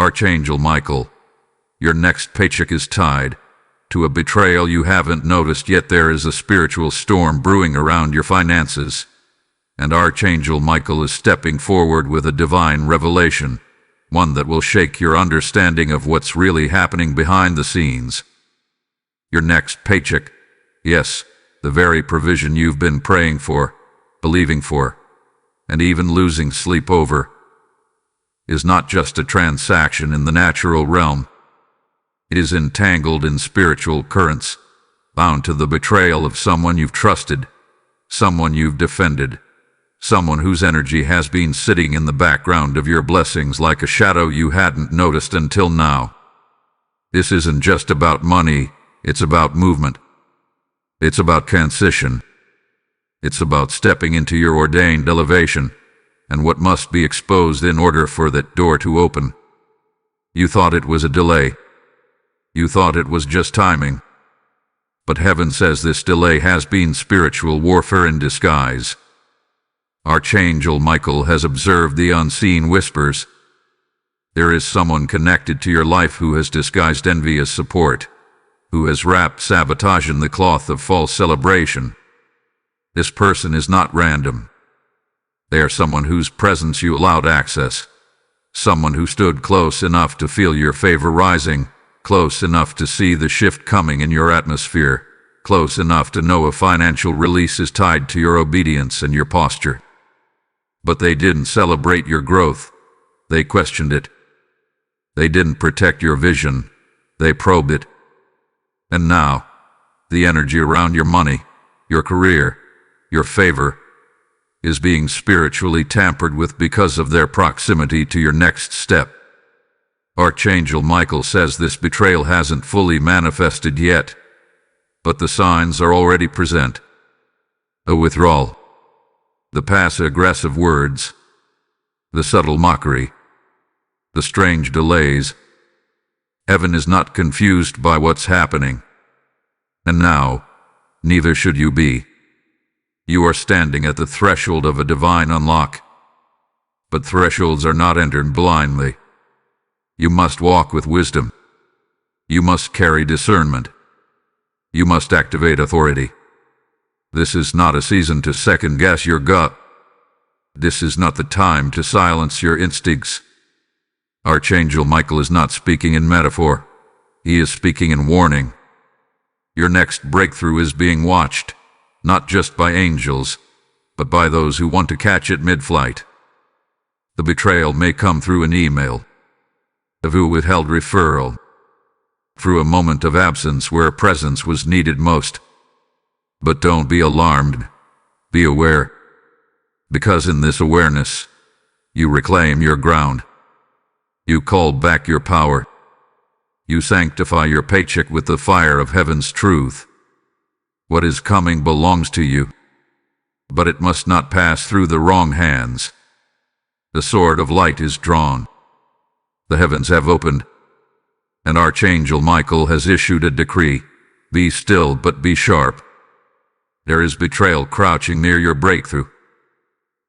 Archangel Michael, your next paycheck is tied to a betrayal you haven't noticed yet. There is a spiritual storm brewing around your finances, and Archangel Michael is stepping forward with a divine revelation, one that will shake your understanding of what's really happening behind the scenes. Your next paycheck, yes, the very provision you've been praying for, believing for, and even losing sleep over, is not just a transaction in the natural realm. It is entangled in spiritual currents, bound to the betrayal of someone you've trusted, someone you've defended, someone whose energy has been sitting in the background of your blessings like a shadow you hadn't noticed until now. This isn't just about money, it's about movement. It's about transition. It's about stepping into your ordained elevation, and what must be exposed in order for that door to open. You thought it was a delay. You thought it was just timing. But heaven says this delay has been spiritual warfare in disguise. Archangel Michael has observed the unseen whispers. There is someone connected to your life who has disguised envy as support, who has wrapped sabotage in the cloth of false celebration. This person is not random. They are someone whose presence you allowed access, someone who stood close enough to feel your favor rising, close enough to see the shift coming in your atmosphere, close enough to know a financial release is tied to your obedience and your posture. But they didn't celebrate your growth. They questioned it. They didn't protect your vision. They probed it. And now, the energy around your money, your career, your favor, is being spiritually tampered with because of their proximity to your next step. Archangel Michael says this betrayal hasn't fully manifested yet, but the signs are already present. A withdrawal, the passive-aggressive words, the subtle mockery, the strange delays. Heaven is not confused by what's happening. And now, neither should you be. You are standing at the threshold of a divine unlock. But thresholds are not entered blindly. You must walk with wisdom. You must carry discernment. You must activate authority. This is not a season to second-guess your gut. This is not the time to silence your instincts. Archangel Michael is not speaking in metaphor. He is speaking in warning. Your next breakthrough is being watched, not just by angels, but by those who want to catch it mid-flight. The betrayal may come through an email, through a withheld referral, through a moment of absence where presence was needed most. But don't be alarmed. Be aware. Because in this awareness, you reclaim your ground. You call back your power. You sanctify your paycheck with the fire of heaven's truth. What is coming belongs to you, but it must not pass through the wrong hands. The sword of light is drawn. The heavens have opened, and Archangel Michael has issued a decree. Be still, but be sharp. There is betrayal crouching near your breakthrough.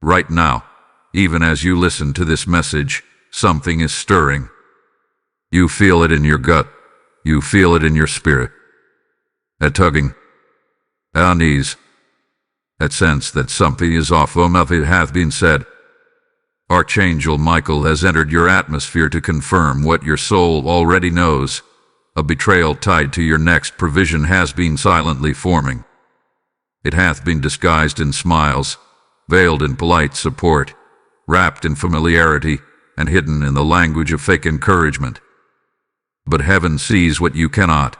Right now, even as you listen to this message, something is stirring. You feel it in your gut. You feel it in your spirit. A tugging, a unease, a sense that something is off. It hath been said. Archangel Michael has entered your atmosphere to confirm what your soul already knows. A betrayal tied to your next provision has been silently forming. It hath been disguised in smiles, veiled in polite support, wrapped in familiarity, and hidden in the language of fake encouragement. But heaven sees what you cannot.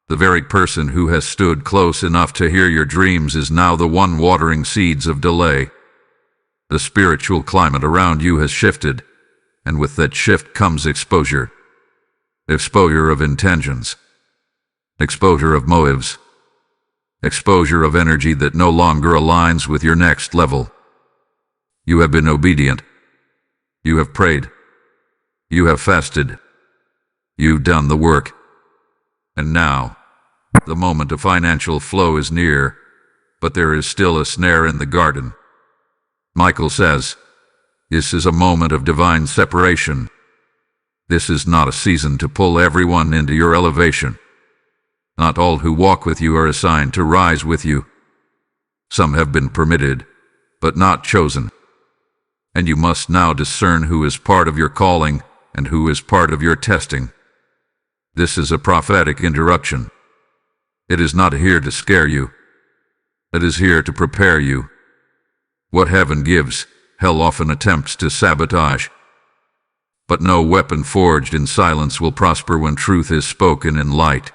The very person who has stood close enough to hear your dreams is now the one watering seeds of delay. The spiritual climate around you has shifted, and with that shift comes exposure. Exposure of intentions. Exposure of motives. Exposure of energy that no longer aligns with your next level. You have been obedient. You have prayed. You have fasted. You've done the work. And now, the moment of financial flow is near, but there is still a snare in the garden. Michael says, this is a moment of divine separation. This is not a season to pull everyone into your elevation. Not all who walk with you are assigned to rise with you. Some have been permitted, but not chosen. And you must now discern who is part of your calling and who is part of your testing. This is a prophetic interruption. It is not here to scare you. It is here to prepare you. What heaven gives, hell often attempts to sabotage. But no weapon forged in silence will prosper when truth is spoken in light.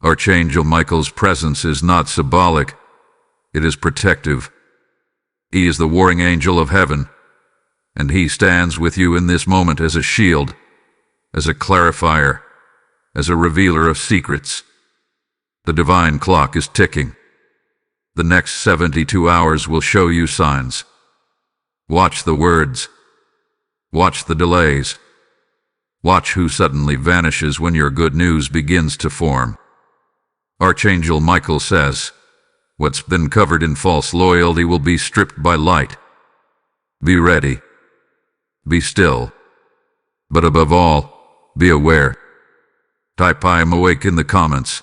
Archangel Michael's presence is not symbolic. It is protective. He is the warring angel of heaven, and he stands with you in this moment as a shield, as a clarifier, as a revealer of secrets. The divine clock is ticking. The next 72 hours will show you signs. Watch the words. Watch the delays. Watch who suddenly vanishes when your good news begins to form. Archangel Michael says, what's been covered in false loyalty will be stripped by light. Be ready. Be still. But above all, be aware. Type I am awake in the comments.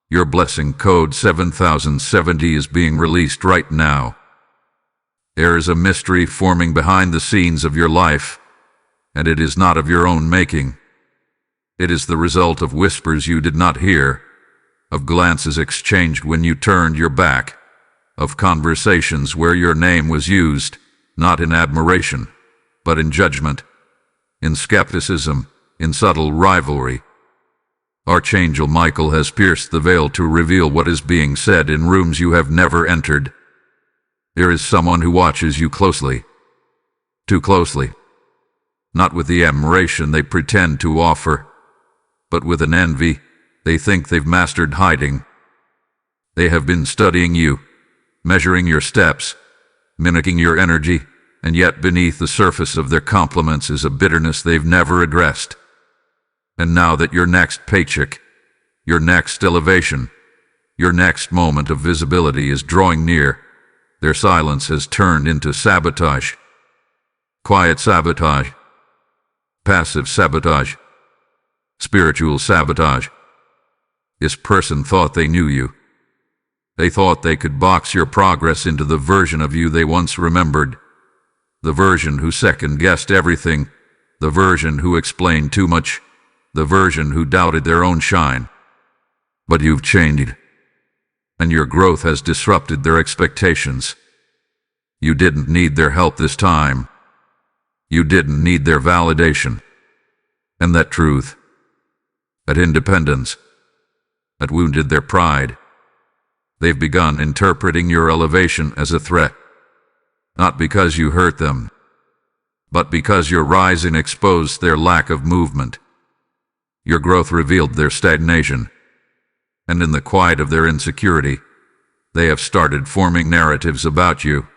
Your blessing code 7070 is being released right now. There is a mystery forming behind the scenes of your life, and it is not of your own making. It is the result of whispers you did not hear, of glances exchanged when you turned your back, of conversations where your name was used, not in admiration, but in judgment, in skepticism, in subtle rivalry. Archangel Michael has pierced the veil to reveal what is being said in rooms you have never entered. There is someone who watches you closely. Too closely. Not with the admiration they pretend to offer, but with an envy they think they've mastered hiding. They have been studying you, measuring your steps, mimicking your energy, and yet beneath the surface of their compliments is a bitterness they've never addressed. And now that your next paycheck, your next elevation, your next moment of visibility is drawing near, their silence has turned into sabotage. Quiet sabotage. Passive sabotage. Spiritual sabotage. This person thought they knew you. They thought they could box your progress into the version of you they once remembered. The version who second-guessed everything. The version who explained too much. The version who doubted their own shine. But you've changed, and your growth has disrupted their expectations. You didn't need their help this time. You didn't need their validation. And that truth, that independence, that wounded their pride. They've begun interpreting your elevation as a threat, not because you hurt them, but because your rising exposed their lack of movement. Your growth revealed their stagnation, and in the quiet of their insecurity, they have started forming narratives about you,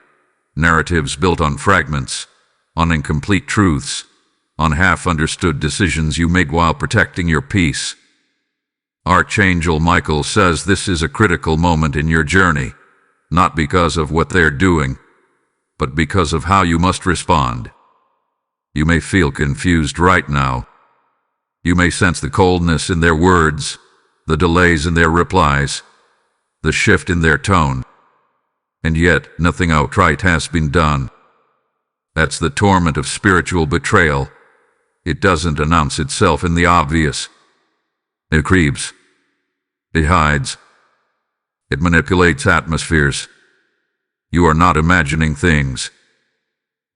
narratives built on fragments, on incomplete truths, on half-understood decisions you made while protecting your peace. Archangel Michael says this is a critical moment in your journey, not because of what they're doing, but because of how you must respond. You may feel confused right now. You may sense the coldness in their words, the delays in their replies, the shift in their tone. And yet, nothing outright has been done. That's the torment of spiritual betrayal. It doesn't announce itself in the obvious. It creeps. It hides. It manipulates atmospheres. You are not imagining things.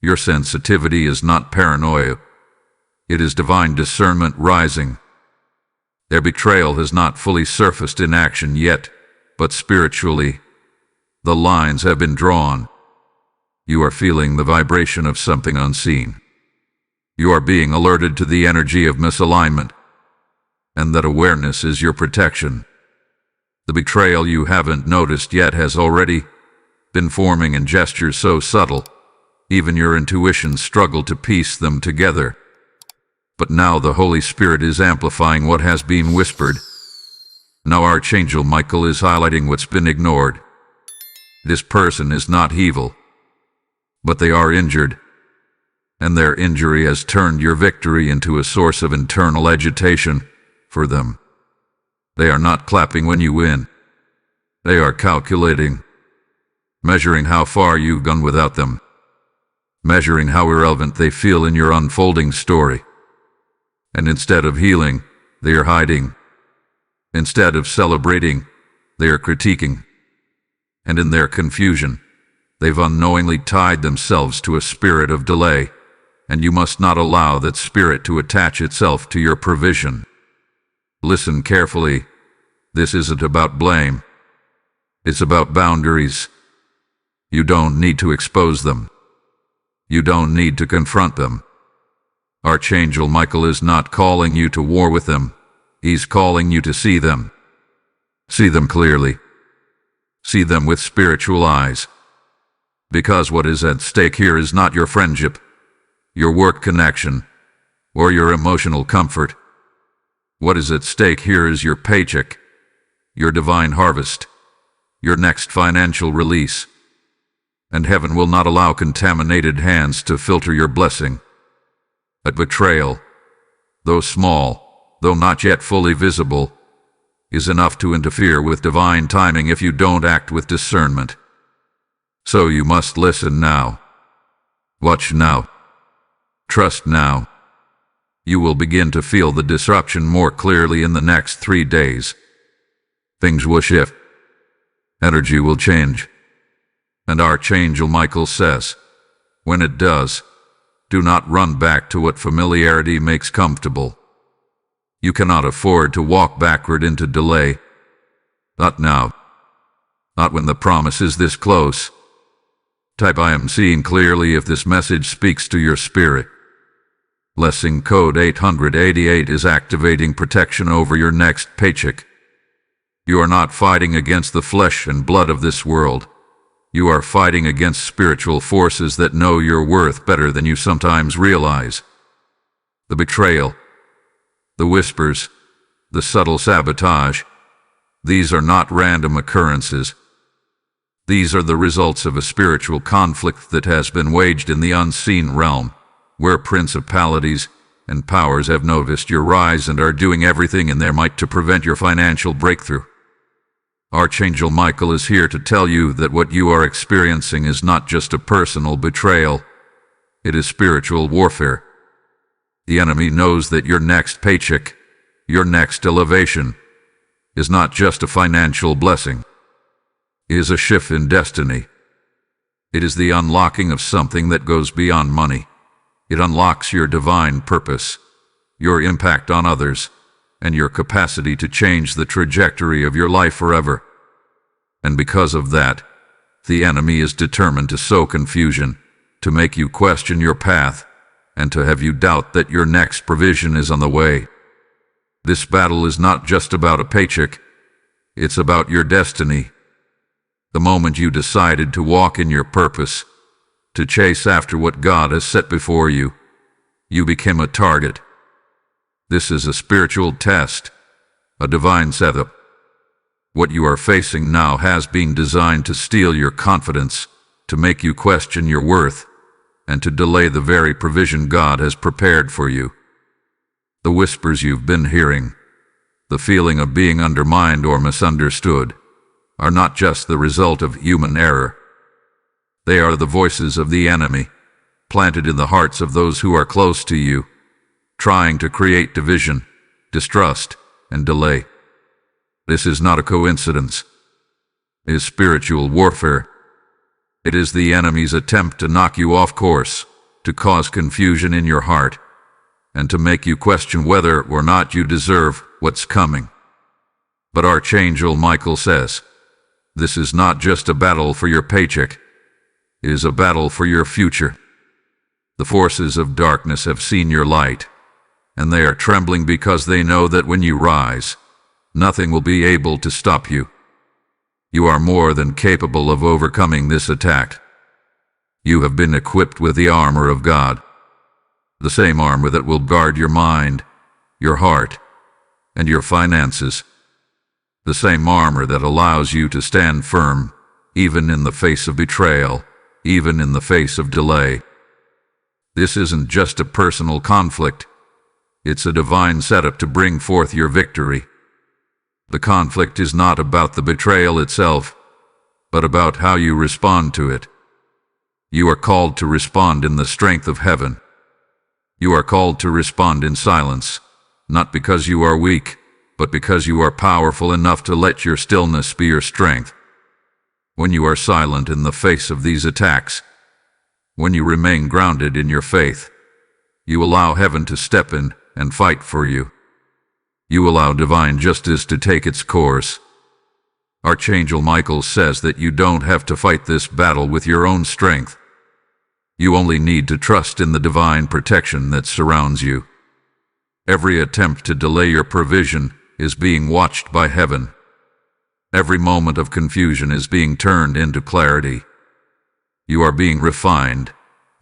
Your sensitivity is not paranoia. It is divine discernment rising. Their betrayal has not fully surfaced in action yet, but spiritually, the lines have been drawn. You are feeling the vibration of something unseen. You are being alerted to the energy of misalignment, and that awareness is your protection. The betrayal you haven't noticed yet has already been forming in gestures so subtle, even your intuition struggled to piece them together. But now the Holy Spirit is amplifying what has been whispered. Now Archangel Michael is highlighting what's been ignored. This person is not evil, but they are injured. and their injury has turned your victory into a source of internal agitation for them. They are not clapping when you win. They are calculating, measuring how far you've gone without them, measuring how irrelevant they feel in your unfolding story. And instead of healing, they are hiding. Instead of celebrating, they are critiquing. And in their confusion, they've unknowingly tied themselves to a spirit of delay, and you must not allow that spirit to attach itself to your provision. Listen carefully. This isn't about blame. It's about boundaries. You don't need to expose them. You don't need to confront them. Archangel Michael is not calling you to war with them. He's calling you to see them. See them clearly. See them with spiritual eyes. Because what is at stake here is not your friendship, your work connection, or your emotional comfort. What is at stake here is your paycheck, your divine harvest, your next financial release. And heaven will not allow contaminated hands to filter your blessing. A betrayal, though small, though not yet fully visible, is enough to interfere with divine timing if you don't act with discernment. So you must listen now. Watch now. Trust now. You will begin to feel the disruption more clearly in the next 3 days. Things will shift. Energy will change. And Archangel Michael says, when it does, do not run back to what familiarity makes comfortable. You cannot afford to walk backward into delay. Not now. Not when the promise is this close. Type I am seeing clearly if this message speaks to your spirit. Blessing code 888 is activating protection over your next paycheck. You are not fighting against the flesh and blood of this world. You are fighting against spiritual forces that know your worth better than you sometimes realize. The betrayal, the whispers, the subtle sabotage, these are not random occurrences. These are the results of a spiritual conflict that has been waged in the unseen realm, where principalities and powers have noticed your rise and are doing everything in their might to prevent your financial breakthrough. Archangel Michael is here to tell you that what you are experiencing is not just a personal betrayal, it is spiritual warfare. The enemy knows that your next paycheck, your next elevation, is not just a financial blessing. It is a shift in destiny. It is the unlocking of something that goes beyond money. It unlocks your divine purpose, your impact on others, and your capacity to change the trajectory of your life forever. And because of that, the enemy is determined to sow confusion, to make you question your path, and to have you doubt that your next provision is on the way. This battle is not just about a paycheck, it's about your destiny. The moment you decided to walk in your purpose, to chase after what God has set before you, you became a target. This is a spiritual test, a divine setup. What you are facing now has been designed to steal your confidence, to make you question your worth, and to delay the very provision God has prepared for you. The whispers you've been hearing, the feeling of being undermined or misunderstood, are not just the result of human error. They are the voices of the enemy, planted in the hearts of those who are close to you, trying to create division, distrust, and delay. This is not a coincidence. It is spiritual warfare. It is the enemy's attempt to knock you off course, to cause confusion in your heart, and to make you question whether or not you deserve what's coming. But Archangel Michael says, this is not just a battle for your paycheck. It is a battle for your future. The forces of darkness have seen your light, and they are trembling because they know that when you rise, nothing will be able to stop you. You are more than capable of overcoming this attack. You have been equipped with the armor of God, the same armor that will guard your mind, your heart, and your finances. The same armor that allows you to stand firm, even in the face of betrayal, even in the face of delay. This isn't just a personal conflict. It's a divine setup to bring forth your victory. The conflict is not about the betrayal itself, but about how you respond to it. You are called to respond in the strength of heaven. You are called to respond in silence, not because you are weak, but because you are powerful enough to let your stillness be your strength. When you are silent in the face of these attacks, when you remain grounded in your faith, you allow heaven to step in and fight for you. You allow divine justice to take its course. Archangel Michael says that you don't have to fight this battle with your own strength. You only need to trust in the divine protection that surrounds you. Every attempt to delay your provision is being watched by heaven. Every moment of confusion is being turned into clarity. You are being refined,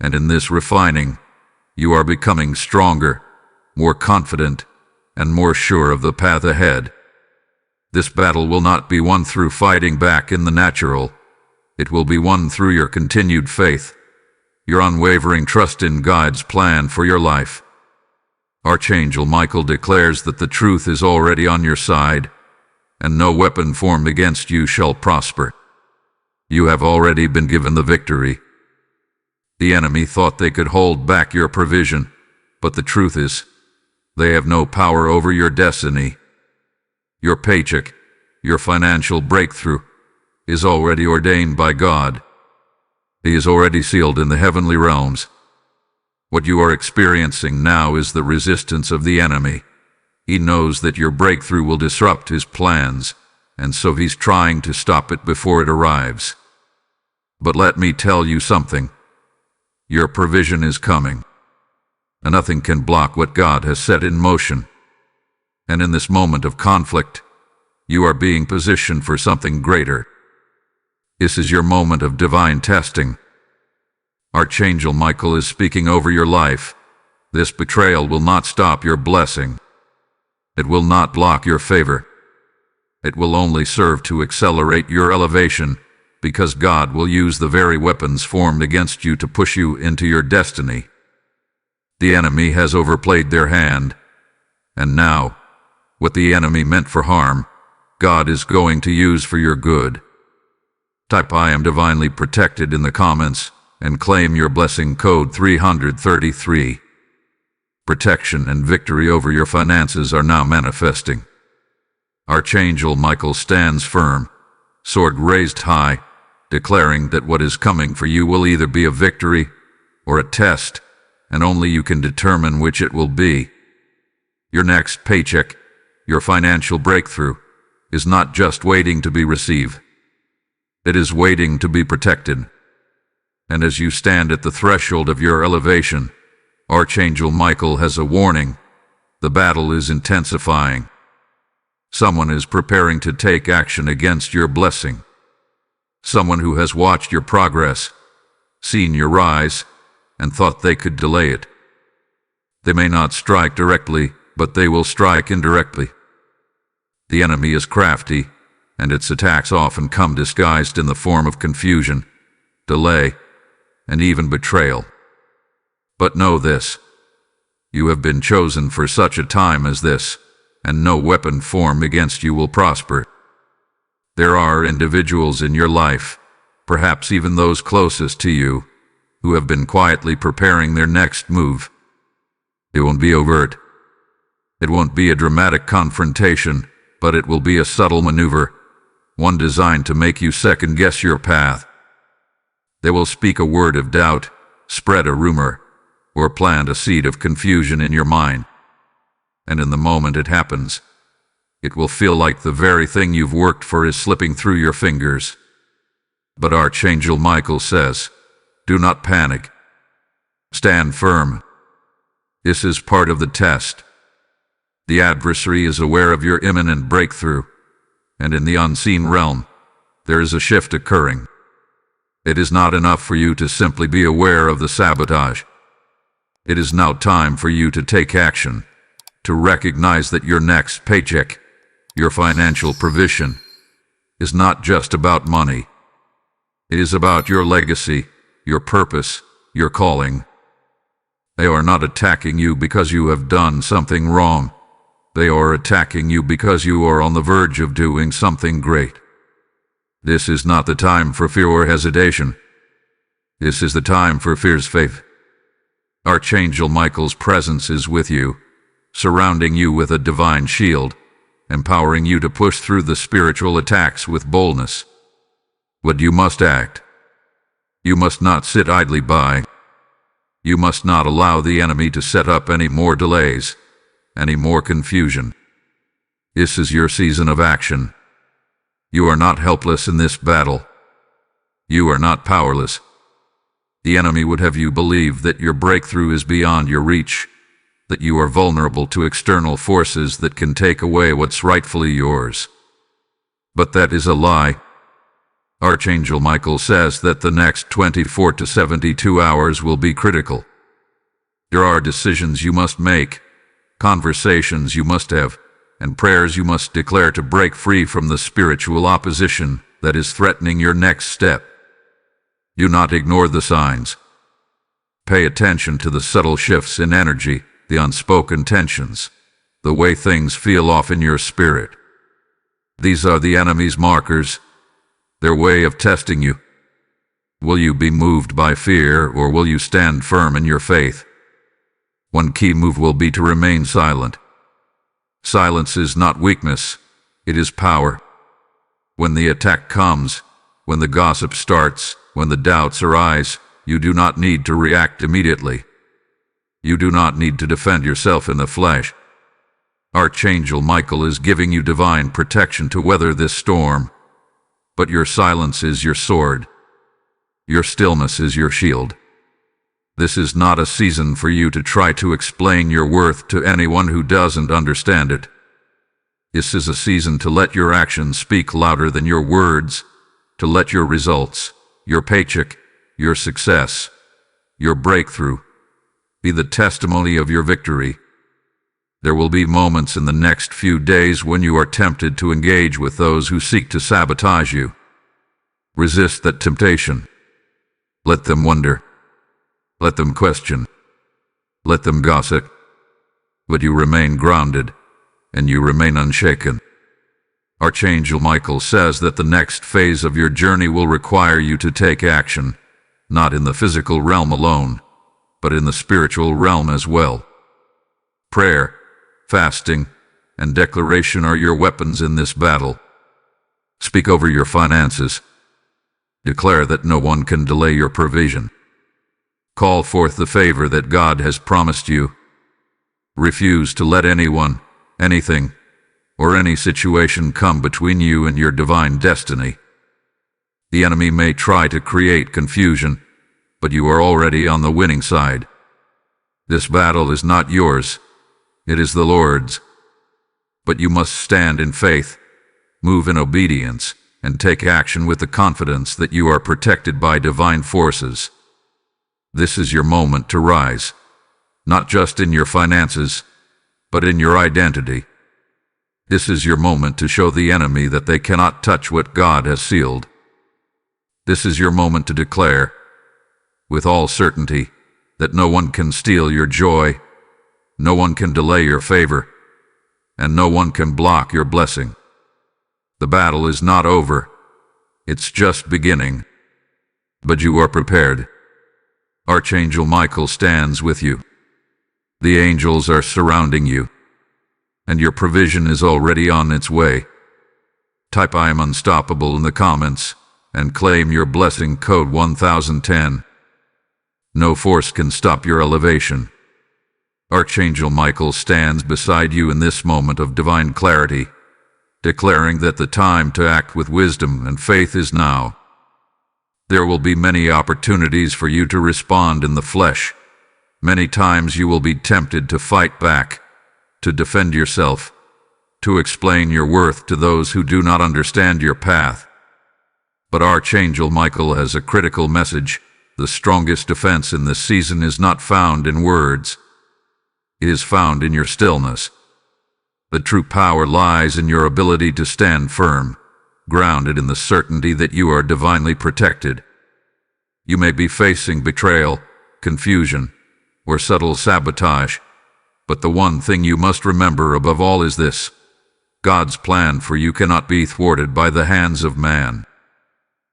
and in this refining, you are becoming stronger, more confident, and more sure of the path ahead. This battle will not be won through fighting back in the natural. It will be won through your continued faith, your unwavering trust in God's plan for your life. Archangel Michael declares that the truth is already on your side, and no weapon formed against you shall prosper. You have already been given the victory. The enemy thought they could hold back your provision, but the truth is, they have no power over your destiny. Your paycheck, your financial breakthrough, is already ordained by God. He is already sealed in the heavenly realms. What you are experiencing now is the resistance of the enemy. He knows that your breakthrough will disrupt his plans, and so he's trying to stop it before it arrives. But let me tell you something. Your provision is coming, and nothing can block what God has set in motion. And in this moment of conflict, you are being positioned for something greater. This is your moment of divine testing. Archangel Michael is speaking over your life. This betrayal will not stop your blessing. It will not block your favor. It will only serve to accelerate your elevation, because God will use the very weapons formed against you to push you into your destiny. The enemy has overplayed their hand, and now, what the enemy meant for harm, God is going to use for your good. Type "I am divinely protected" in the comments and claim your blessing code 333. Protection and victory over your finances are now manifesting. Archangel Michael stands firm, sword raised high, declaring that what is coming for you will either be a victory or a test, and only you can determine which it will be. Your next paycheck, your financial breakthrough, is not just waiting to be received. It is waiting to be protected. And as you stand at the threshold of your elevation, Archangel Michael has a warning. The battle is intensifying. Someone is preparing to take action against your blessing. Someone who has watched your progress, seen your rise, and thought they could delay it. They may not strike directly, but they will strike indirectly. The enemy is crafty, and its attacks often come disguised in the form of confusion, delay, and even betrayal. But know this: you have been chosen for such a time as this, and no weapon formed against you will prosper. There are individuals in your life, perhaps even those closest to you, who have been quietly preparing their next move. It won't be overt. It won't be a dramatic confrontation, but it will be a subtle maneuver, one designed to make you second-guess your path. They will speak a word of doubt, spread a rumor, or plant a seed of confusion in your mind. And in the moment it happens, it will feel like the very thing you've worked for is slipping through your fingers. But Archangel Michael says, do not panic. Stand firm. This is part of the test. The adversary is aware of your imminent breakthrough, and in the unseen realm, there is a shift occurring. It is not enough for you to simply be aware of the sabotage. It is now time for you to take action, to recognize that your next paycheck, your financial provision, is not just about money. It is about your legacy, your purpose, your calling. They are not attacking you because you have done something wrong. They are attacking you because you are on the verge of doing something great. This is not the time for fear or hesitation. This is the time for fierce faith. Archangel Michael's presence is with you, surrounding you with a divine shield, empowering you to push through the spiritual attacks with boldness. But you must act. You must not sit idly by. You must not allow the enemy to set up any more delays, any more confusion. This is your season of action. You are not helpless in this battle. You are not powerless. The enemy would have you believe that your breakthrough is beyond your reach, that you are vulnerable to external forces that can take away what's rightfully yours. But that is a lie. Archangel Michael says that the next 24 to 72 hours will be critical. There are decisions you must make, conversations you must have, and prayers you must declare to break free from the spiritual opposition that is threatening your next step. Do not ignore the signs. Pay attention to the subtle shifts in energy, the unspoken tensions, the way things feel off in your spirit. These are the enemy's markers, their way of testing you. Will you be moved by fear, or will you stand firm in your faith? One key move will be to remain silent. Silence is not weakness, it is power. When the attack comes, when the gossip starts, when the doubts arise, you do not need to react immediately. You do not need to defend yourself in the flesh. Archangel Michael is giving you divine protection to weather this storm, but your silence is your sword. Your stillness is your shield. This is not a season for you to try to explain your worth to anyone who doesn't understand it. This is a season to let your actions speak louder than your words, to let your results, your paycheck, your success, your breakthrough, be the testimony of your victory. There will be moments in the next few days when you are tempted to engage with those who seek to sabotage you. Resist that temptation. Let them wonder. Let them question. Let them gossip. But you remain grounded, and you remain unshaken. Archangel Michael says that the next phase of your journey will require you to take action, not in the physical realm alone, but in the spiritual realm as well. Prayer, fasting, and declaration are your weapons in this battle. Speak over your finances. Declare that no one can delay your provision. Call forth the favor that God has promised you. Refuse to let anyone, anything, or any situation come between you and your divine destiny. The enemy may try to create confusion, but you are already on the winning side. This battle is not yours, it is the Lord's. But you must stand in faith, move in obedience, and take action with the confidence that you are protected by divine forces. This is your moment to rise, not just in your finances, but in your identity. This is your moment to show the enemy that they cannot touch what God has sealed. This is your moment to declare, with all certainty, that no one can steal your joy, no one can delay your favor, and no one can block your blessing. The battle is not over, it's just beginning. But you are prepared. Archangel Michael stands with you. The angels are surrounding you, and your provision is already on its way. Type "I am unstoppable" in the comments and claim your blessing code 1010. No force can stop your elevation. Archangel Michael stands beside you in this moment of divine clarity, declaring that the time to act with wisdom and faith is now. There will be many opportunities for you to respond in the flesh. Many times you will be tempted to fight back, to defend yourself, to explain your worth to those who do not understand your path. But Archangel Michael has a critical message. The strongest defense in this season is not found in words. It is found in your stillness. The true power lies in your ability to stand firm, grounded in the certainty that you are divinely protected. You may be facing betrayal, confusion, or subtle sabotage. But the one thing you must remember above all is this: God's plan for you cannot be thwarted by the hands of man.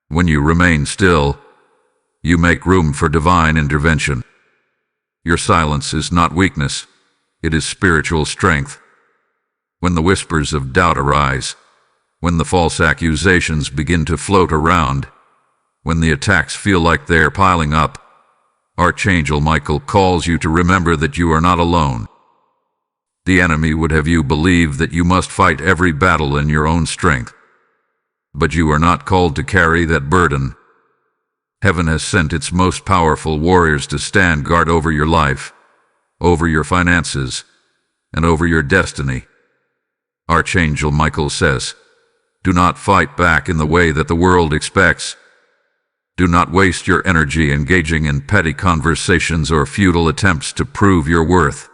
When you remain still, you make room for divine intervention. Your silence is not weakness, it is spiritual strength. When the whispers of doubt arise, when the false accusations begin to float around, when the attacks feel like they're piling up, Archangel Michael calls you to remember that you are not alone. The enemy would have you believe that you must fight every battle in your own strength. But you are not called to carry that burden. Heaven has sent its most powerful warriors to stand guard over your life, over your finances, and over your destiny. Archangel Michael says, do not fight back in the way that the world expects. Do not waste your energy engaging in petty conversations or futile attempts to prove your worth.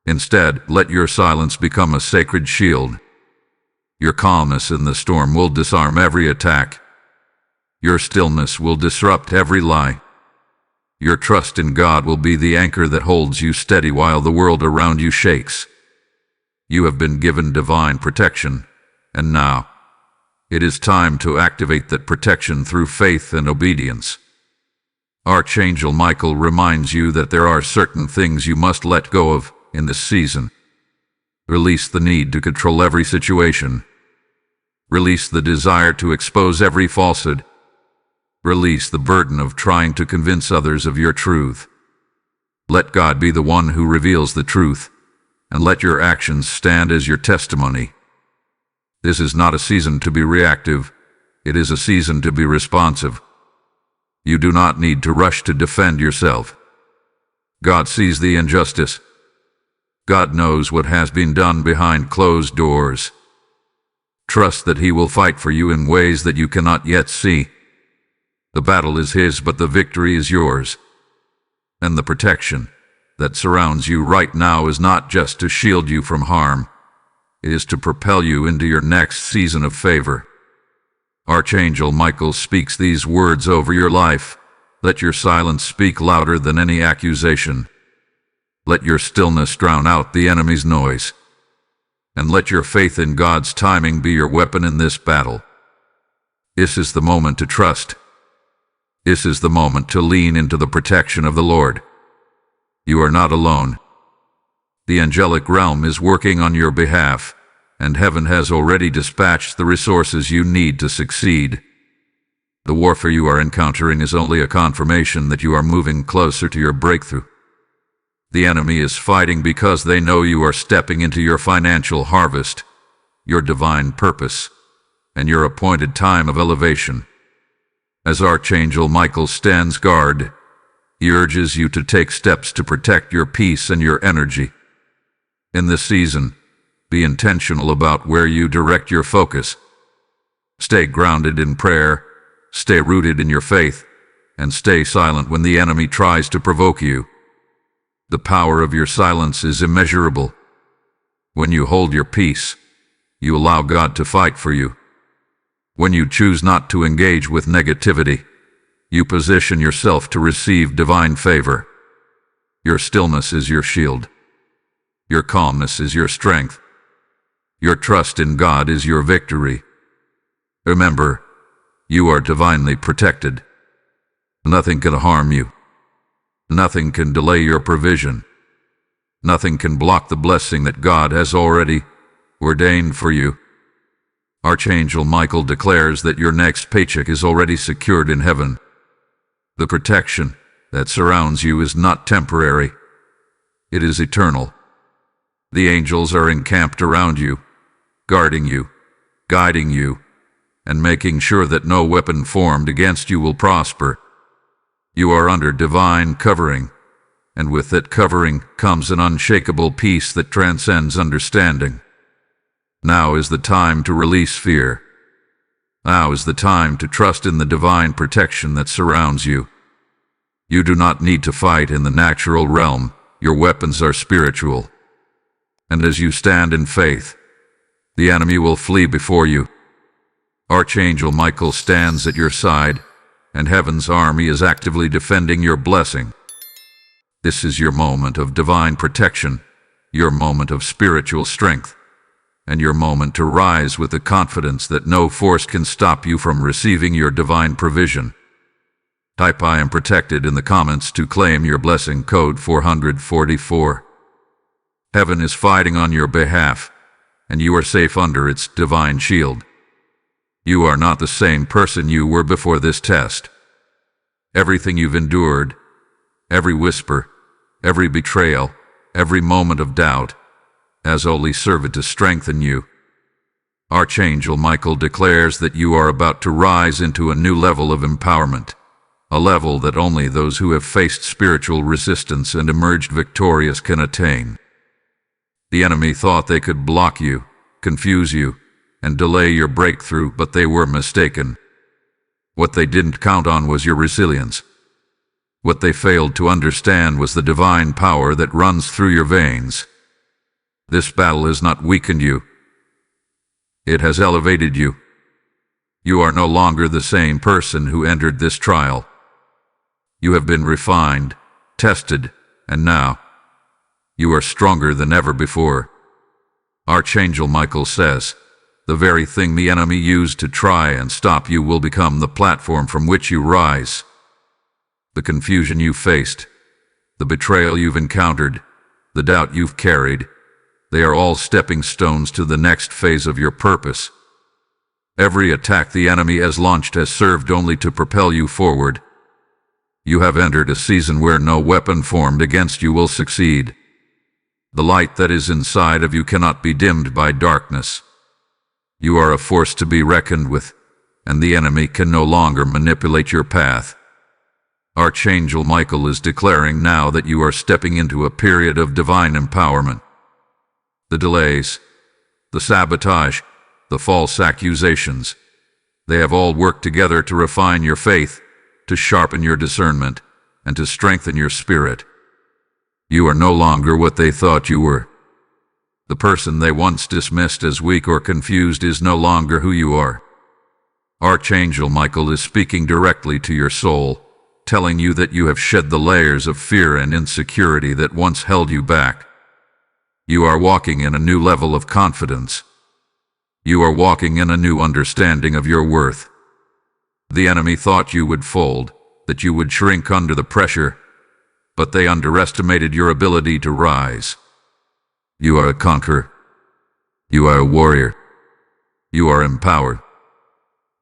Instead, let your silence become a sacred shield. Your calmness in the storm will disarm every attack. Your stillness will disrupt every lie. Your trust in God will be the anchor that holds you steady while the world around you shakes. You have been given divine protection, and now, it is time to activate that protection through faith and obedience. Archangel Michael reminds you that there are certain things you must let go of in this season. Release the need to control every situation. Release the desire to expose every falsehood. Release the burden of trying to convince others of your truth. Let God be the one who reveals the truth, and let your actions stand as your testimony. This is not a season to be reactive, it is a season to be responsive. You do not need to rush to defend yourself. God sees the injustice. God knows what has been done behind closed doors. Trust that He will fight for you in ways that you cannot yet see. The battle is His, but the victory is yours. And the protection that surrounds you right now is not just to shield you from harm. It is to propel you into your next season of favor. Archangel Michael speaks these words over your life. Let your silence speak louder than any accusation. Let your stillness drown out the enemy's noise. And let your faith in God's timing be your weapon in this battle. This is the moment to trust. This is the moment to lean into the protection of the Lord. You are not alone. The angelic realm is working on your behalf, and heaven has already dispatched the resources you need to succeed. The warfare you are encountering is only a confirmation that you are moving closer to your breakthrough. The enemy is fighting because they know you are stepping into your financial harvest, your divine purpose, and your appointed time of elevation. As Archangel Michael stands guard, he urges you to take steps to protect your peace and your energy. In this season, be intentional about where you direct your focus. Stay grounded in prayer, stay rooted in your faith, and stay silent when the enemy tries to provoke you. The power of your silence is immeasurable. When you hold your peace, you allow God to fight for you. When you choose not to engage with negativity, you position yourself to receive divine favor. Your stillness is your shield. Your calmness is your strength. Your trust in God is your victory. Remember, you are divinely protected. Nothing can harm you. Nothing can delay your provision. Nothing can block the blessing that God has already ordained for you. Archangel Michael declares that your next paycheck is already secured in heaven. The protection that surrounds you is not temporary. It is eternal. The angels are encamped around you, guarding you, guiding you, and making sure that no weapon formed against you will prosper. You are under divine covering, and with that covering comes an unshakable peace that transcends understanding. Now is the time to release fear. Now is the time to trust in the divine protection that surrounds you. You do not need to fight in the natural realm. Your weapons are spiritual. And as you stand in faith, the enemy will flee before you. Archangel Michael stands at your side, and heaven's army is actively defending your blessing. This is your moment of divine protection, your moment of spiritual strength, and your moment to rise with the confidence that no force can stop you from receiving your divine provision. Type "I am protected" in the comments to claim your blessing code 444. Heaven is fighting on your behalf, and you are safe under its divine shield. You are not the same person you were before this test. Everything you've endured, every whisper, every betrayal, every moment of doubt, has only served to strengthen you. Archangel Michael declares that you are about to rise into a new level of empowerment, a level that only those who have faced spiritual resistance and emerged victorious can attain. The enemy thought they could block you, confuse you, and delay your breakthrough, but they were mistaken. What they didn't count on was your resilience. What they failed to understand was the divine power that runs through your veins. This battle has not weakened you. It has elevated you. You are no longer the same person who entered this trial. You have been refined, tested, and now you are stronger than ever before. Archangel Michael says, the very thing the enemy used to try and stop you will become the platform from which you rise. The confusion you faced, the betrayal you've encountered, the doubt you've carried, they are all stepping stones to the next phase of your purpose. Every attack the enemy has launched has served only to propel you forward. You have entered a season where no weapon formed against you will succeed. The light that is inside of you cannot be dimmed by darkness. You are a force to be reckoned with, and the enemy can no longer manipulate your path. Archangel Michael is declaring now that you are stepping into a period of divine empowerment. The delays, the sabotage, the false accusations, they have all worked together to refine your faith, to sharpen your discernment, and to strengthen your spirit. You are no longer what they thought you were. The person they once dismissed as weak or confused is no longer who you are. Archangel Michael is speaking directly to your soul, telling you that you have shed the layers of fear and insecurity that once held you back. You are walking in a new level of confidence. You are walking in a new understanding of your worth. The enemy thought you would fold, that you would shrink under the pressure, but they underestimated your ability to rise. You are a conqueror. You are a warrior. You are empowered.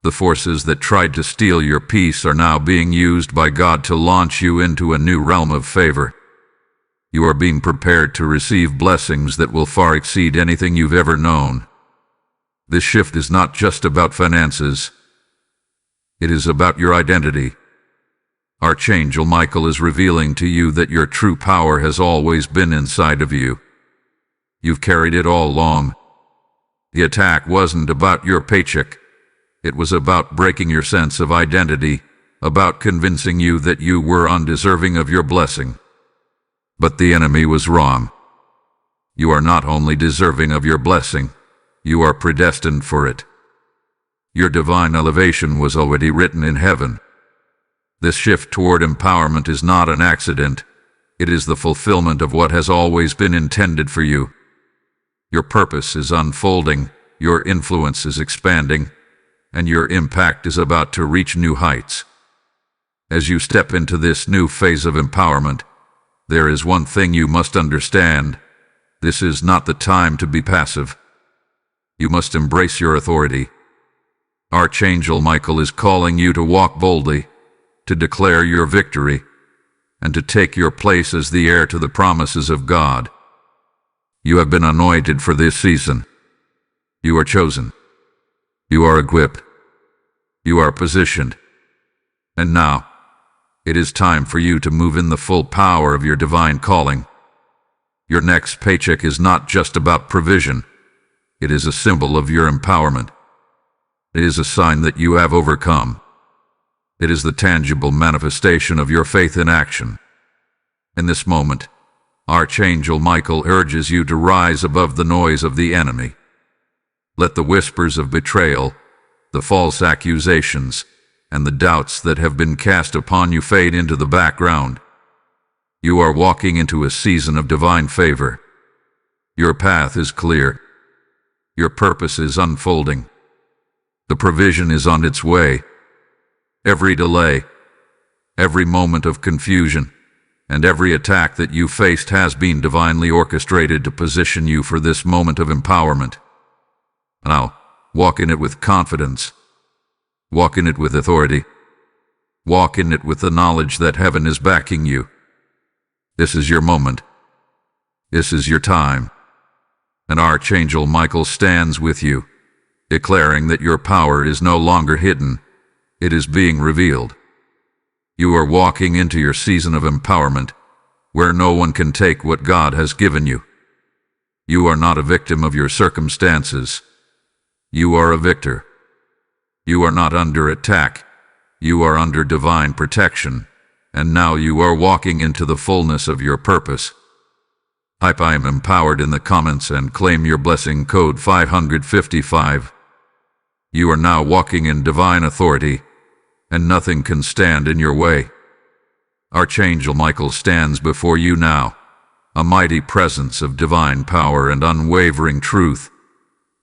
The forces that tried to steal your peace are now being used by God to launch you into a new realm of favor. You are being prepared to receive blessings that will far exceed anything you've ever known. This shift is not just about finances. It is about your identity. Archangel Michael is revealing to you that your true power has always been inside of you. You've carried it all along. The attack wasn't about your paycheck. It was about breaking your sense of identity, about convincing you that you were undeserving of your blessing. But the enemy was wrong. You are not only deserving of your blessing, you are predestined for it. Your divine elevation was already written in heaven. This shift toward empowerment is not an accident. It is the fulfillment of what has always been intended for you. Your purpose is unfolding, your influence is expanding, and your impact is about to reach new heights. As you step into this new phase of empowerment, there is one thing you must understand. This is not the time to be passive. You must embrace your authority. Archangel Michael is calling you to walk boldly, to declare your victory, and to take your place as the heir to the promises of God. You have been anointed for this season. You are chosen. You are equipped. You are positioned. And now, it is time for you to move in the full power of your divine calling. Your next paycheck is not just about provision. It is a symbol of your empowerment. It is a sign that you have overcome. It is the tangible manifestation of your faith in action. In this moment, Archangel Michael urges you to rise above the noise of the enemy. Let the whispers of betrayal, the false accusations, and the doubts that have been cast upon you fade into the background. You are walking into a season of divine favor. Your path is clear. Your purpose is unfolding. The provision is on its way. Every delay, every moment of confusion, and every attack that you faced has been divinely orchestrated to position you for this moment of empowerment. Now, walk in it with confidence. Walk in it with authority. Walk in it with the knowledge that heaven is backing you. This is your moment. This is your time. And Archangel Michael stands with you, declaring that your power is no longer hidden. It is being revealed. You are walking into your season of empowerment, where no one can take what God has given you. You are not a victim of your circumstances. You are a victor. You are not under attack. You are under divine protection, and now you are walking into the fullness of your purpose. Type "I am empowered" in the comments and claim your blessing code 555. You are now walking in divine authority, and nothing can stand in your way. Archangel Michael stands before you now, a mighty presence of divine power and unwavering truth,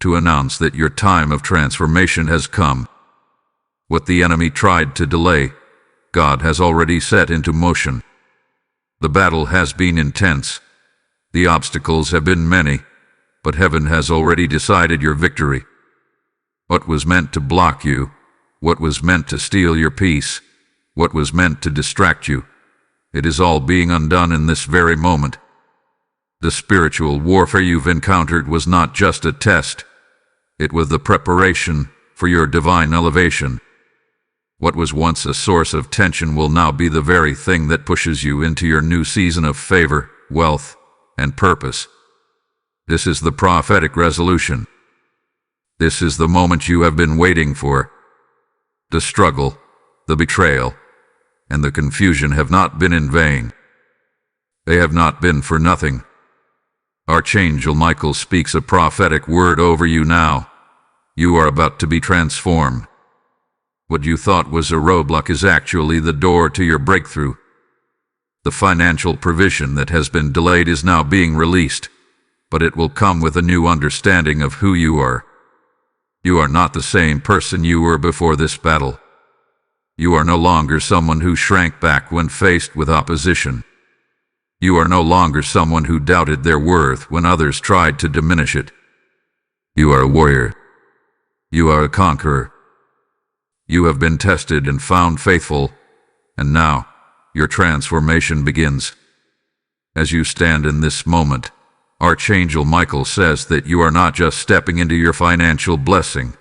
to announce that your time of transformation has come. What the enemy tried to delay, God has already set into motion. The battle has been intense. The obstacles have been many, but heaven has already decided your victory. What was meant to block you, what was meant to steal your peace, what was meant to distract you, it is all being undone in this very moment. The spiritual warfare you've encountered was not just a test. It was the preparation for your divine elevation. What was once a source of tension will now be the very thing that pushes you into your new season of favor, wealth, and purpose. This is the prophetic resolution. This is the moment you have been waiting for. The struggle, the betrayal, and the confusion have not been in vain. They have not been for nothing. Archangel Michael speaks a prophetic word over you now. You are about to be transformed. What you thought was a roadblock is actually the door to your breakthrough. The financial provision that has been delayed is now being released, but it will come with a new understanding of who you are. You are not the same person you were before this battle. You are no longer someone who shrank back when faced with opposition. You are no longer someone who doubted their worth when others tried to diminish it. You are a warrior. You are a conqueror. You have been tested and found faithful, and now your transformation begins. As you stand in this moment, Archangel Michael says that you are not just stepping into your financial blessing.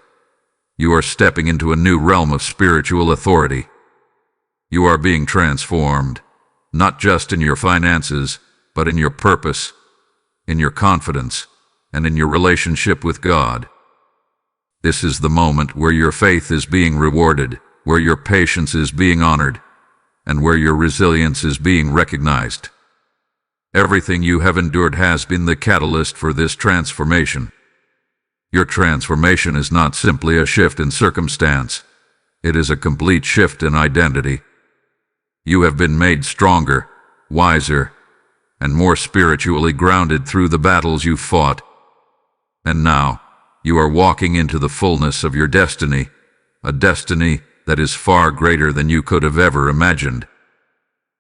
You are stepping into a new realm of spiritual authority. You are being transformed, not just in your finances, but in your purpose, in your confidence, and in your relationship with God. This is the moment where your faith is being rewarded, where your patience is being honored, and where your resilience is being recognized. Everything you have endured has been the catalyst for this transformation. Your transformation is not simply a shift in circumstance. It is a complete shift in identity. You have been made stronger, wiser, and more spiritually grounded through the battles you fought. And now, you are walking into the fullness of your destiny, a destiny that is far greater than you could have ever imagined.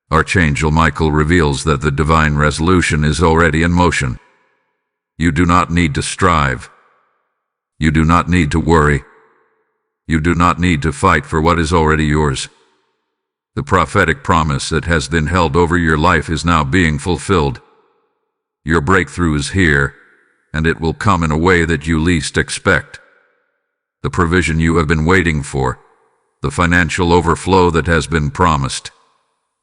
Archangel Michael reveals that the divine resolution is already in motion. You do not need to strive. You do not need to worry. You do not need to fight for what is already yours. The prophetic promise that has been held over your life is now being fulfilled. Your breakthrough is here, and it will come in a way that you least expect. The provision you have been waiting for, the financial overflow that has been promised,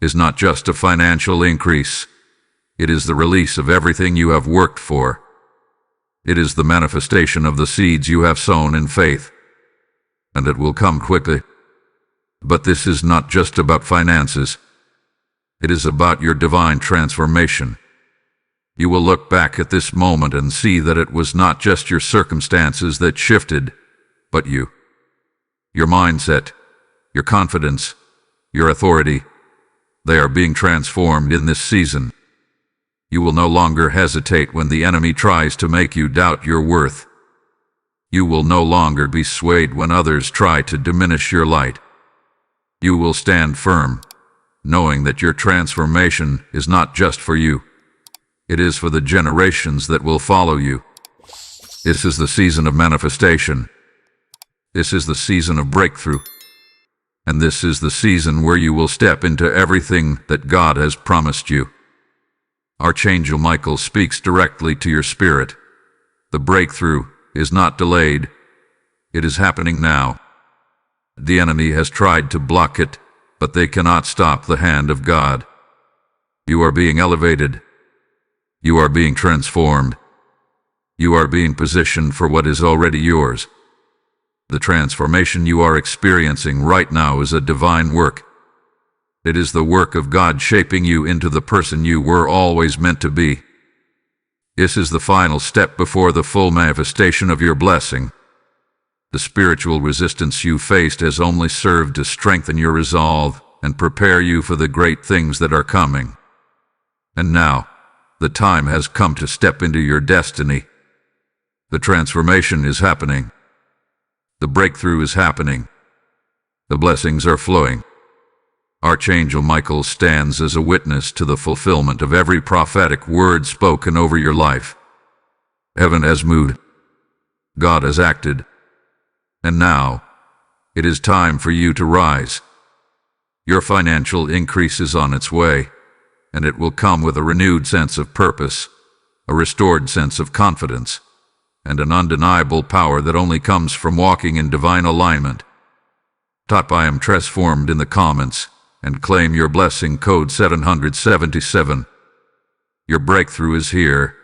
is not just a financial increase. It is the release of everything you have worked for. It is the manifestation of the seeds you have sown in faith, and it will come quickly. But this is not just about finances. It is about your divine transformation. You will look back at this moment and see that it was not just your circumstances that shifted, but you. Your mindset, your confidence, your authority. They are being transformed in this season. You will no longer hesitate when the enemy tries to make you doubt your worth. You will no longer be swayed when others try to diminish your light. You will stand firm, knowing that your transformation is not just for you. It is for the generations that will follow you. This is the season of manifestation. This is the season of breakthrough. And this is the season where you will step into everything that God has promised you. Archangel Michael speaks directly to your spirit. The breakthrough is not delayed. It is happening now. The enemy has tried to block it, but they cannot stop the hand of God. You are being elevated. You are being transformed. You are being positioned for what is already yours. The transformation you are experiencing right now is a divine work. It is the work of God shaping you into the person you were always meant to be. This is the final step before the full manifestation of your blessing. The spiritual resistance you faced has only served to strengthen your resolve and prepare you for the great things that are coming. And now, the time has come to step into your destiny. The transformation is happening. The breakthrough is happening. The blessings are flowing. Archangel Michael stands as a witness to the fulfillment of every prophetic word spoken over your life. Heaven has moved. God has acted. And now, it is time for you to rise. Your financial increase is on its way, and it will come with a renewed sense of purpose, a restored sense of confidence, and an undeniable power that only comes from walking in divine alignment. Type "I am transformed" in the comments and claim your blessing code 777. Your breakthrough is here,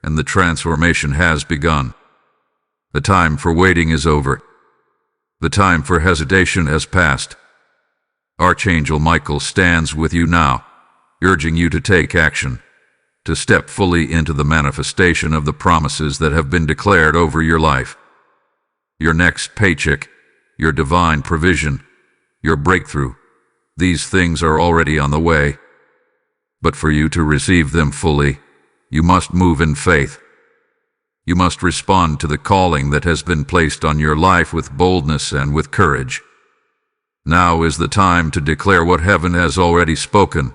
and the transformation has begun. The time for waiting is over. The time for hesitation has passed. Archangel Michael stands with you now, urging you to take action, to step fully into the manifestation of the promises that have been declared over your life. Your next paycheck, your divine provision, your breakthrough, these things are already on the way. But for you to receive them fully, you must move in faith. You must respond to the calling that has been placed on your life with boldness and with courage. Now is the time to declare what heaven has already spoken.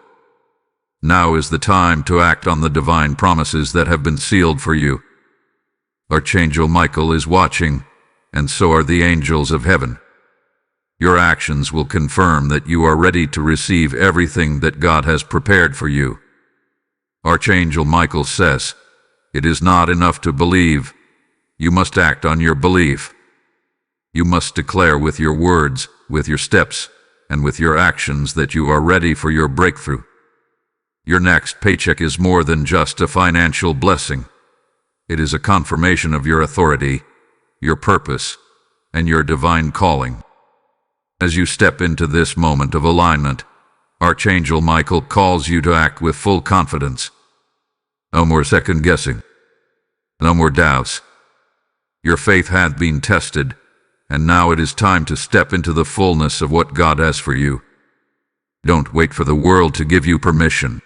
Now is the time to act on the divine promises that have been sealed for you. Archangel Michael is watching, and so are the angels of heaven. Your actions will confirm that you are ready to receive everything that God has prepared for you. Archangel Michael says, "It is not enough to believe. You must act on your belief. You must declare with your words, with your steps, and with your actions that you are ready for your breakthrough. Your next paycheck is more than just a financial blessing. It is a confirmation of your authority, your purpose, and your divine calling. As you step into this moment of alignment, Archangel Michael calls you to act with full confidence. No more second guessing. No more doubts. Your faith hath been tested, and now it is time to step into the fullness of what God has for you. Don't wait for the world to give you permission.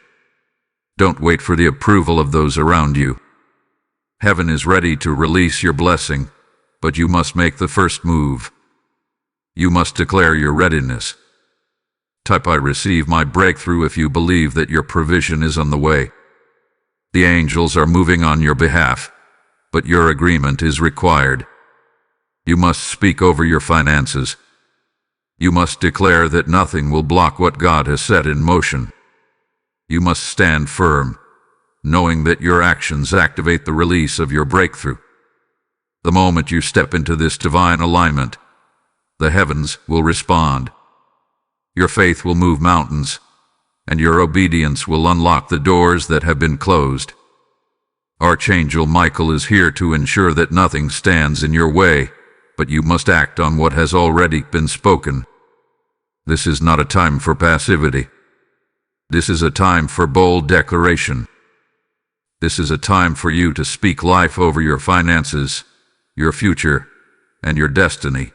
Don't wait for the approval of those around you. Heaven is ready to release your blessing, but you must make the first move. You must declare your readiness. Type "I receive my breakthrough" if you believe that your provision is on the way. The angels are moving on your behalf, but your agreement is required. You must speak over your finances. You must declare that nothing will block what God has set in motion. You must stand firm, knowing that your actions activate the release of your breakthrough. The moment you step into this divine alignment, the heavens will respond. Your faith will move mountains, and your obedience will unlock the doors that have been closed. Archangel Michael is here to ensure that nothing stands in your way, but you must act on what has already been spoken. This is not a time for passivity. This is a time for bold declaration. This is a time for you to speak life over your finances, your future, and your destiny.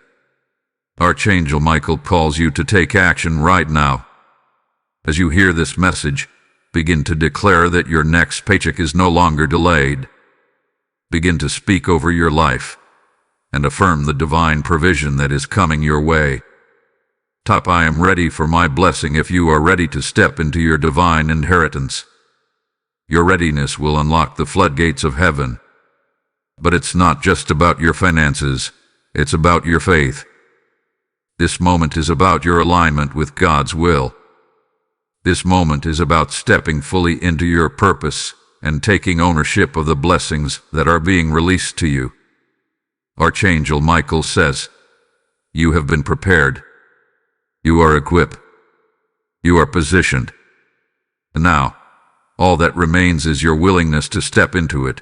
Archangel Michael calls you to take action right now. As you hear this message, begin to declare that your next paycheck is no longer delayed. Begin to speak over your life and affirm the divine provision that is coming your way. Type, I am ready for my blessing if you are ready to step into your divine inheritance. Your readiness will unlock the floodgates of heaven. But it's not just about your finances, it's about your faith. This moment is about your alignment with God's will. This moment is about stepping fully into your purpose and taking ownership of the blessings that are being released to you. Archangel Michael says, you have been prepared. You are equipped. You are positioned. And now, all that remains is your willingness to step into it.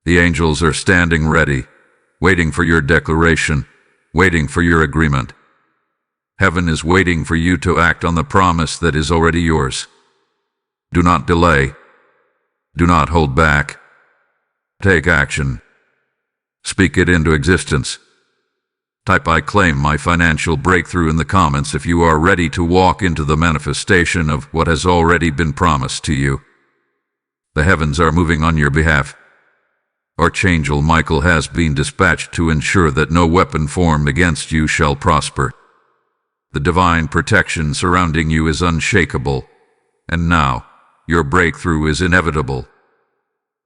The angels are standing ready, waiting for your declaration, waiting for your agreement. Heaven is waiting for you to act on the promise that is already yours. Do not delay. Do not hold back. Take action. Speak it into existence. Type, I claim my financial breakthrough in the comments if you are ready to walk into the manifestation of what has already been promised to you. The heavens are moving on your behalf. Archangel Michael has been dispatched to ensure that no weapon formed against you shall prosper. The divine protection surrounding you is unshakable, and now your breakthrough is inevitable.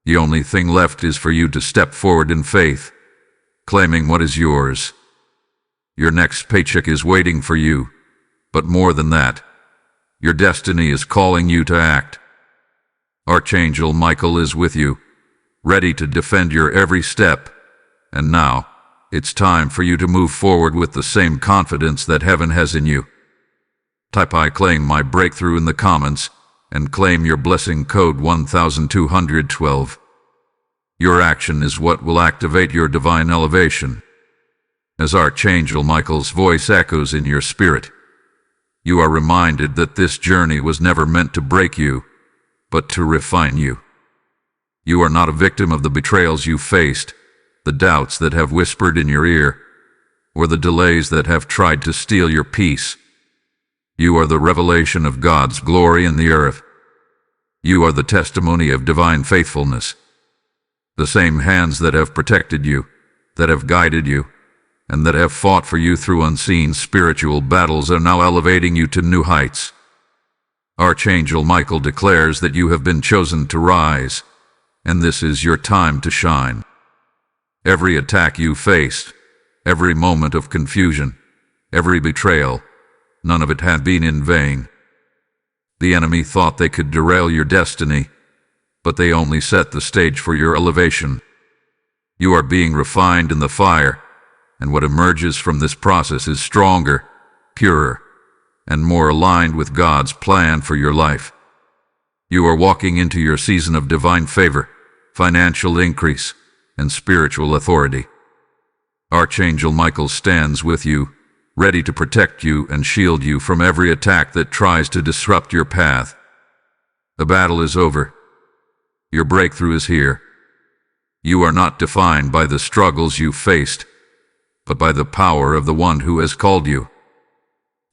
The only thing left is for you to step forward in faith, claiming what is yours. Your next paycheck is waiting for you, but more than that, your destiny is calling you to act. Archangel Michael is with you, ready to defend your every step, and now it's time for you to move forward with the same confidence that heaven has in you. Type, I claim my breakthrough in the comments and claim your blessing code 1212. Your action is what will activate your divine elevation. As Archangel Michael's voice echoes in your spirit, you are reminded that this journey was never meant to break you, but to refine you. You are not a victim of the betrayals you faced, the doubts that have whispered in your ear, or the delays that have tried to steal your peace. You are the revelation of God's glory in the earth. You are the testimony of divine faithfulness. The same hands that have protected you, that have guided you, and that have fought for you through unseen spiritual battles are now elevating you to new heights. Archangel Michael declares that you have been chosen to rise, and this is your time to shine. Every attack you faced, every moment of confusion, every betrayal, none of it had been in vain. The enemy thought they could derail your destiny, but they only set the stage for your elevation. You are being refined in the fire, and what emerges from this process is stronger, purer, and more aligned with God's plan for your life. You are walking into your season of divine favor, financial increase, and spiritual authority. Archangel Michael stands with you, ready to protect you and shield you from every attack that tries to disrupt your path. The battle is over. Your breakthrough is here. You are not defined by the struggles you faced, but by the power of the one who has called you.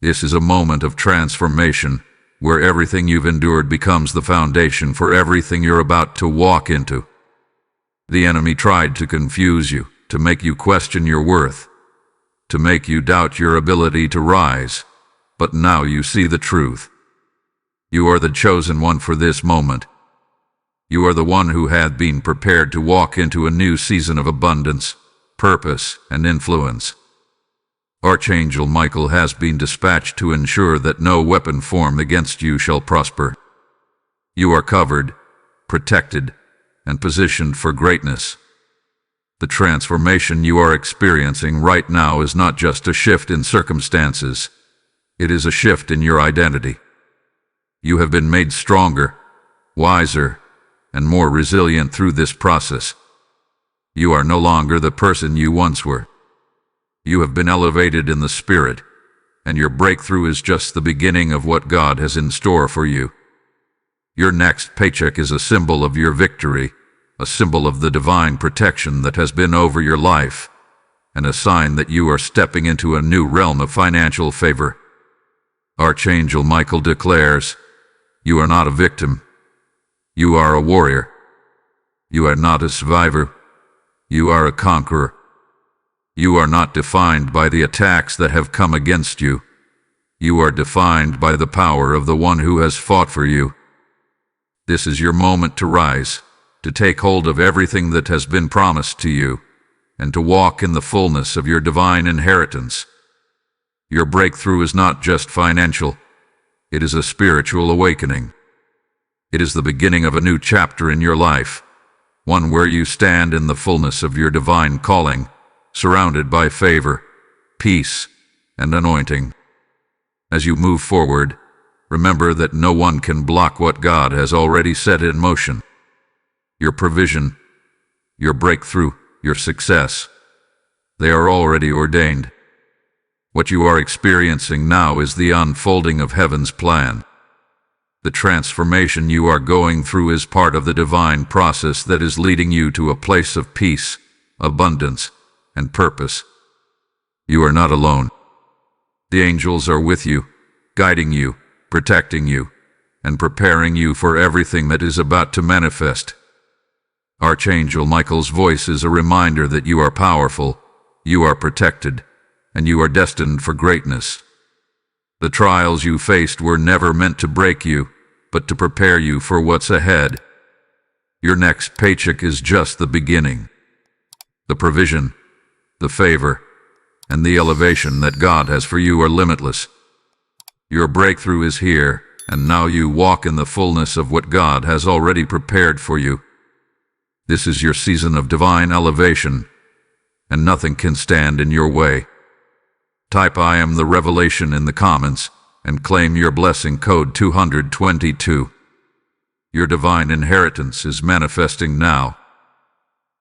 This is a moment of transformation, where everything you've endured becomes the foundation for everything you're about to walk into. The enemy tried to confuse you, to make you question your worth, to make you doubt your ability to rise, but now you see the truth. You are the chosen one for this moment. You are the one who had been prepared to walk into a new season of abundance, purpose, and influence. Archangel Michael has been dispatched to ensure that no weapon formed against you shall prosper. You are covered, protected, and positioned for greatness. The transformation you are experiencing right now is not just a shift in circumstances. It is a shift in your identity. You have been made stronger, wiser, and more resilient through this process. You are no longer the person you once were. You have been elevated in the spirit, and your breakthrough is just the beginning of what God has in store for you. Your next paycheck is a symbol of your victory, a symbol of the divine protection that has been over your life, and a sign that you are stepping into a new realm of financial favor. Archangel Michael declares, "You are not a victim. You are a warrior. You are not a survivor. You are a conqueror. You are not defined by the attacks that have come against you. You are defined by the power of the one who has fought for you." This is your moment to rise, to take hold of everything that has been promised to you, and to walk in the fullness of your divine inheritance. Your breakthrough is not just financial. It is a spiritual awakening. It is the beginning of a new chapter in your life, one where you stand in the fullness of your divine calling, surrounded by favor, peace, and anointing. As you move forward, remember that no one can block what God has already set in motion. Your provision, your breakthrough, your success, they are already ordained. What you are experiencing now is the unfolding of heaven's plan. The transformation you are going through is part of the divine process that is leading you to a place of peace, abundance, and purpose. You are not alone. The angels are with you, guiding you, protecting you, and preparing you for everything that is about to manifest. Archangel Michael's voice is a reminder that you are powerful, you are protected, and you are destined for greatness. The trials you faced were never meant to break you, but to prepare you for what's ahead. Your next paycheck is just the beginning. The provision, the favor, and the elevation that God has for you are limitless. Your breakthrough is here, and now you walk in the fullness of what God has already prepared for you. This is your season of divine elevation, and nothing can stand in your way. Type "I am the revelation" in the comments and claim your blessing code 222. Your divine inheritance is manifesting now.